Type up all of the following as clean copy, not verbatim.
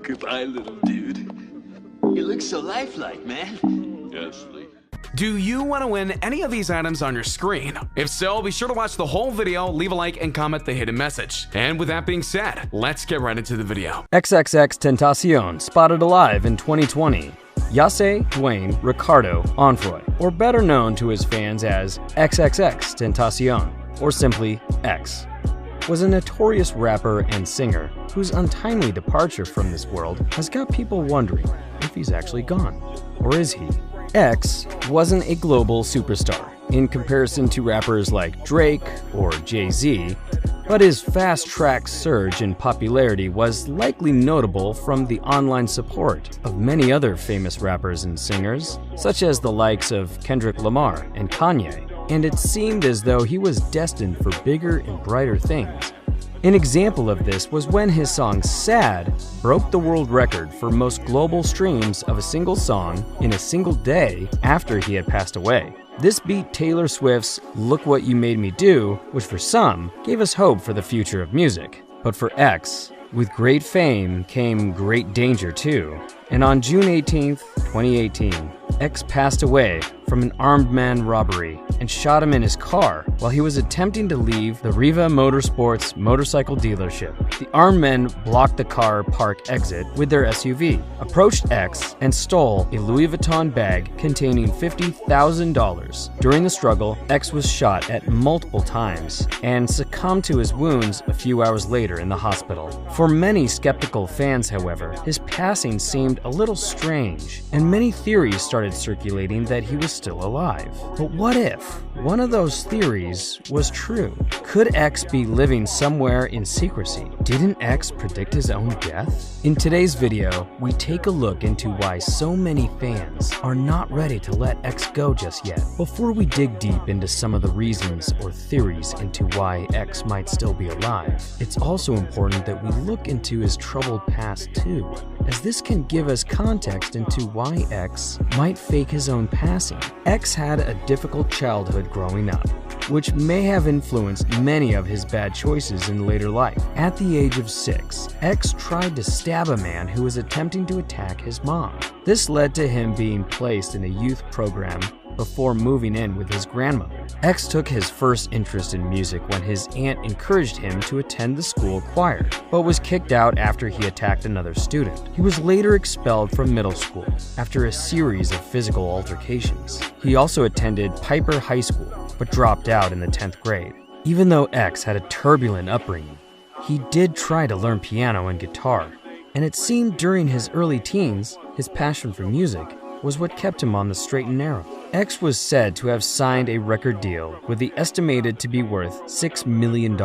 Goodbye, little dude. You look so lifelike, man. Yes, Lee. Do you want to win any of these items on your screen? If so, be sure to watch the whole video, leave a like, and comment the hidden message. And with that being said, let's get right into the video. XXXtentacion spotted alive in 2020. Yase Dwayne Ricardo Onfroy, or better known to his fans as XXXtentacion, or simply X, was a notorious rapper and singer whose untimely departure from this world has got people wondering if he's actually gone, or is he? X wasn't a global superstar in comparison to rappers like Drake or Jay-Z, but his fast-track surge in popularity was likely notable from the online support of many other famous rappers and singers, such as the likes of Kendrick Lamar and Kanye, and it seemed as though he was destined for bigger and brighter things. An example of this was when his song Sad broke the world record for most global streams of a single song in a single day after he had passed away. This beat Taylor Swift's Look What You Made Me Do, which for some gave us hope for the future of music. But for X, with great fame came great danger too. And on June 18th, 2018, X passed away from an armed man robbery and shot him in his car while he was attempting to leave the Riva Motorsports motorcycle dealership. The armed men blocked the car park exit with their SUV, approached X, and stole a Louis Vuitton bag containing $50,000. During the struggle, X was shot at multiple times and succumbed to his wounds a few hours later in the hospital. For many skeptical fans, however, his passing seemed a little strange, and many theories started circulating that he was still alive. But what if one of those theories was true? Could X be living somewhere in secrecy? Didn't X predict his own death? In today's video, we take a look into why so many fans are not ready to let X go just yet. Before we dig deep into some of the reasons or theories into why X might still be alive, it's also important that we look into his troubled past too, as this can give us context into why X might fake his own passing. X had a difficult childhood growing up, which may have influenced many of his bad choices in later life. At the age of 6, X tried to stab a man who was attempting to attack his mom. This led to him being placed in a youth program before moving in with his grandmother. X took his first interest in music when his aunt encouraged him to attend the school choir, but was kicked out after he attacked another student. He was later expelled from middle school after a series of physical altercations. He also attended Piper High School, but dropped out in the 10th grade. Even though X had a turbulent upbringing, he did try to learn piano and guitar, and it seemed during his early teens, his passion for music was what kept him on the straight and narrow. X was said to have signed a record deal with the estimated to be worth $6 million.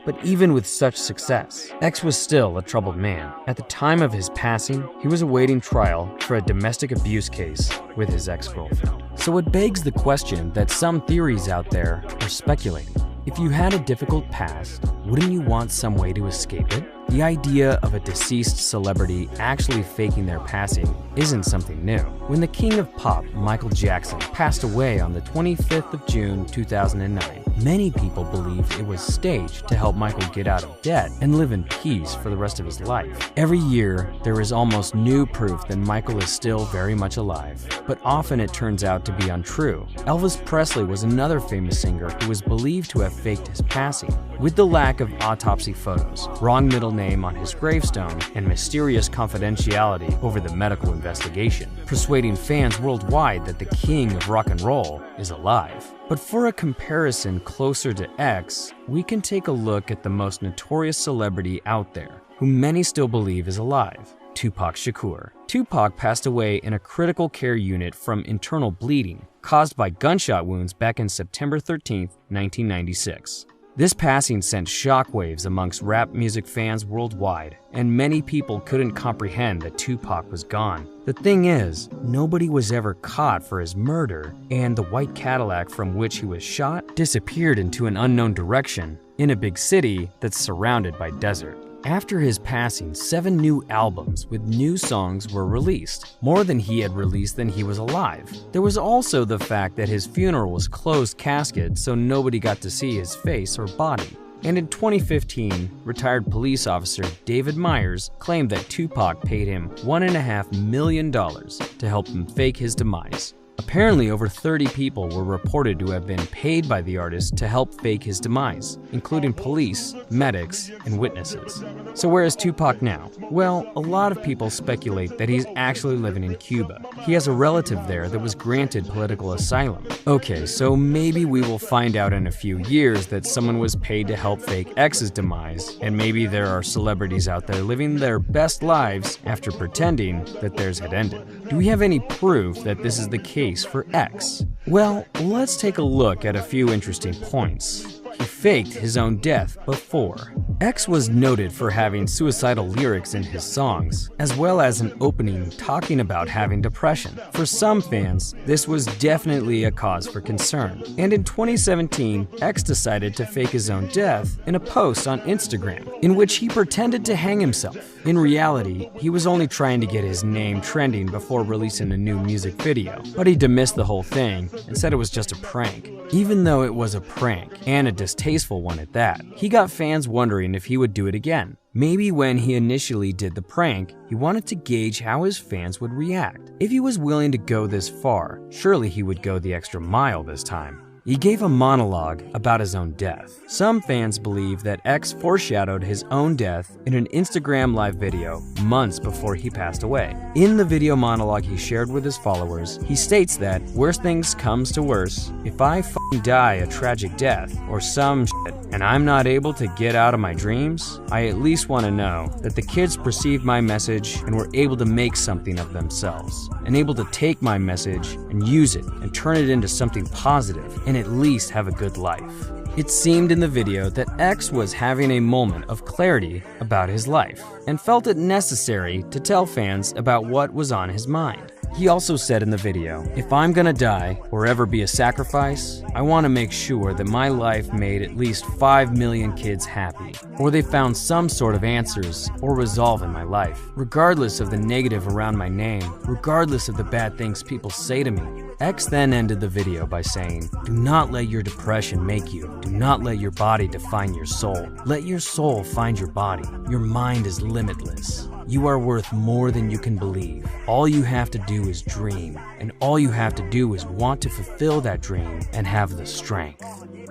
But even with such success, X was still a troubled man. At the time of his passing, he was awaiting trial for a domestic abuse case with his ex-girlfriend. So it begs the question that some theories out there are speculating. If you had a difficult past, wouldn't you want some way to escape it? The idea of a deceased celebrity actually faking their passing isn't something new. When the king of pop, Michael Jackson, passed away on the 25th of June 2009, many people believed it was staged to help Michael get out of debt and live in peace for the rest of his life. Every year, there is almost new proof that Michael is still very much alive, but often it turns out to be untrue. Elvis Presley was another famous singer who was believed to have faked his passing. With the lack of autopsy photos, wrong middle name on his gravestone, and mysterious confidentiality over the medical investigation, persuading fans worldwide that the king of rock and roll is alive. But for a comparison closer to X, we can take a look at the most notorious celebrity out there, who many still believe is alive: Tupac Shakur. Tupac passed away in a critical care unit from internal bleeding caused by gunshot wounds back in September 13, 1996. This passing sent shockwaves amongst rap music fans worldwide, and many people couldn't comprehend that Tupac was gone. The thing is, nobody was ever caught for his murder, and the white Cadillac from which he was shot disappeared into an unknown direction in a big city that's surrounded by desert. After his passing, 7 new albums with new songs were released, more than he had released when he was alive. There was also the fact that his funeral was closed casket, so nobody got to see his face or body. And in 2015, retired police officer David Myers claimed that Tupac paid him $1.5 million to help him fake his demise. Apparently, over 30 people were reported to have been paid by the artist to help fake his demise, including police, medics, and witnesses. So where is Tupac now? Well, a lot of people speculate that he's actually living in Cuba. He has a relative there that was granted political asylum. Okay, so maybe we will find out in a few years that someone was paid to help fake X's demise, and maybe there are celebrities out there living their best lives after pretending that theirs had ended. Do we have any proof that this is the case for X? Well, let's take a look at a few interesting points. He faked his own death before. X was noted for having suicidal lyrics in his songs, as well as an opening talking about having depression. For some fans, this was definitely a cause for concern. And in 2017, X decided to fake his own death in a post on Instagram, in which he pretended to hang himself. In reality, he was only trying to get his name trending before releasing a new music video, but he dismissed the whole thing and said it was just a prank. Even though it was a prank, and a distasteful one at that, he got fans wondering if he would do it again. Maybe when he initially did the prank, he wanted to gauge how his fans would react. If he was willing to go this far, surely he would go the extra mile this time. He gave a monologue about his own death. Some fans believe that X foreshadowed his own death in an Instagram live video months before he passed away. In the video monologue he shared with his followers, he states that, worst things comes to worse, if I f***ing die a tragic death or some shit and I'm not able to get out of my dreams, I at least want to know that the kids perceived my message and were able to make something of themselves, and able to take my message and use it and turn it into something positive and at least have a good life. It seemed in the video that X was having a moment of clarity about his life and felt it necessary to tell fans about what was on his mind. He also said in the video, if I'm gonna die or ever be a sacrifice, I want to make sure that my life made at least 5 million kids happy, or they found some sort of answers or resolve in my life, regardless of the negative around my name, regardless of the bad things people say to me. X then ended the video by saying, do not let your depression make you. Do not let your body define your soul. Let your soul find your body. Your mind is limitless. You are worth more than you can believe. All you have to do is dream, and all you have to do is want to fulfill that dream and have the strength.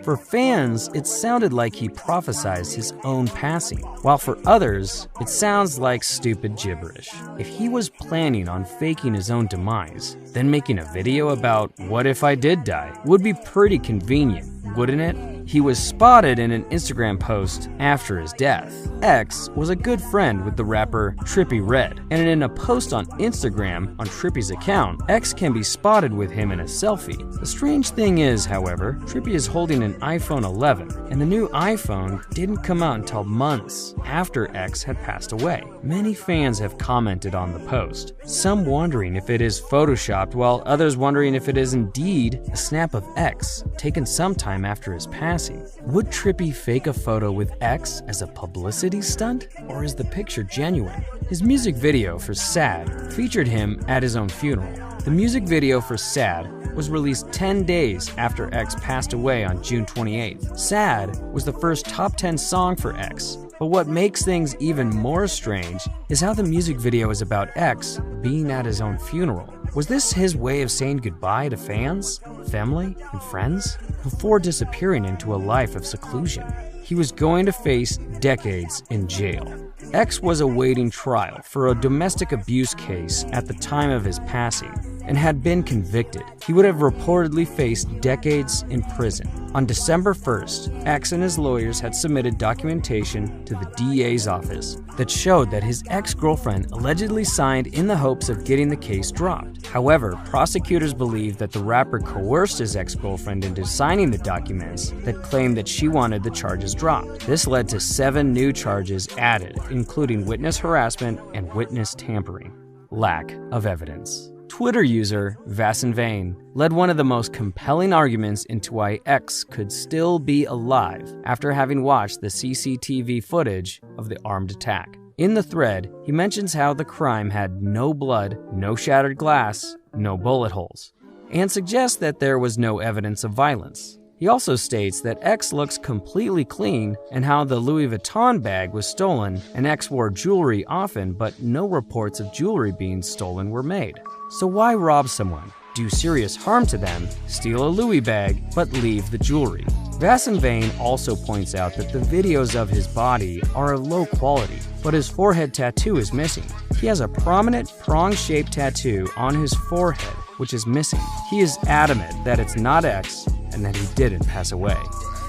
For fans, it sounded like he prophesized his own passing, while for others, it sounds like stupid gibberish. If he was planning on faking his own demise, then making a video about what if I did die would be pretty convenient, wouldn't it? He was spotted in an Instagram post after his death. X was a good friend with the rapper Trippie Redd, and in a post on Instagram on Trippie's account, X can be spotted with him in a selfie. The strange thing is, however, Trippie is holding an iPhone 11, and the new iPhone didn't come out until months after X had passed away. Many fans have commented on the post, some wondering if it is photoshopped, while others wondering if it is indeed a snap of X taken sometime after his passing. Would Trippie fake a photo with X as a publicity stunt, or is the picture genuine? His music video for Sad featured him at his own funeral. The music video for Sad was released 10 days after X passed away on June 28th. Sad was the first top 10 song for X, but what makes things even more strange is how the music video is about X being at his own funeral. Was this his way of saying goodbye to fans, family, and friends? Before disappearing into a life of seclusion, he was going to face decades in jail. X was awaiting trial for a domestic abuse case at the time of his passing and had been convicted. He would have reportedly faced decades in prison. On December 1st, X and his lawyers had submitted documentation to the DA's office that showed that his ex-girlfriend allegedly signed in the hopes of getting the case dropped. However, prosecutors believe that the rapper coerced his ex-girlfriend into signing the documents that claimed that she wanted the charges dropped. This led to 7 new charges added, including witness harassment and witness tampering. Lack of evidence. Twitter user Vasenvane led one of the most compelling arguments into why X could still be alive after having watched the CCTV footage of the armed attack. In the thread, he mentions how the crime had no blood, no shattered glass, no bullet holes, and suggests that there was no evidence of violence. He He also states that X looks completely clean and how the Louis Vuitton bag was stolen, and X wore jewelry often, but no reports of jewelry being stolen were made. So why rob someone, do serious harm to them, steal a Louis bag, but leave the jewelry? Vane also points out that the videos of his body are of low quality, but his forehead tattoo is missing. He has a prominent prong-shaped tattoo on his forehead, which is missing. He is adamant that it's not X and that he didn't pass away.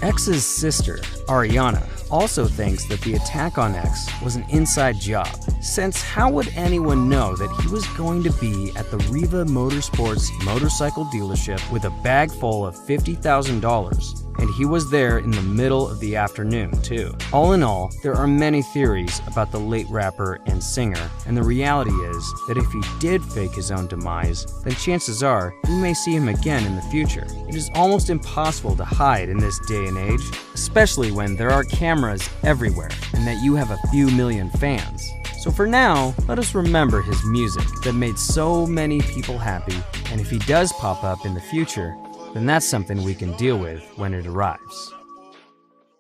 X's sister, Ariana, also thinks that the attack on X was an inside job, since how would anyone know that he was going to be at the Riva Motorsports motorcycle dealership with a bag full of $50,000? And he was there in the middle of the afternoon, too. All in all, there are many theories about the late rapper and singer, and the reality is that if he did fake his own demise, then chances are we may see him again in the future. It is almost impossible to hide in this day and age, especially when there are cameras everywhere and that you have a few million fans. So for now, let us remember his music that made so many people happy, and if he does pop up in the future, then that's something we can deal with when it arrives.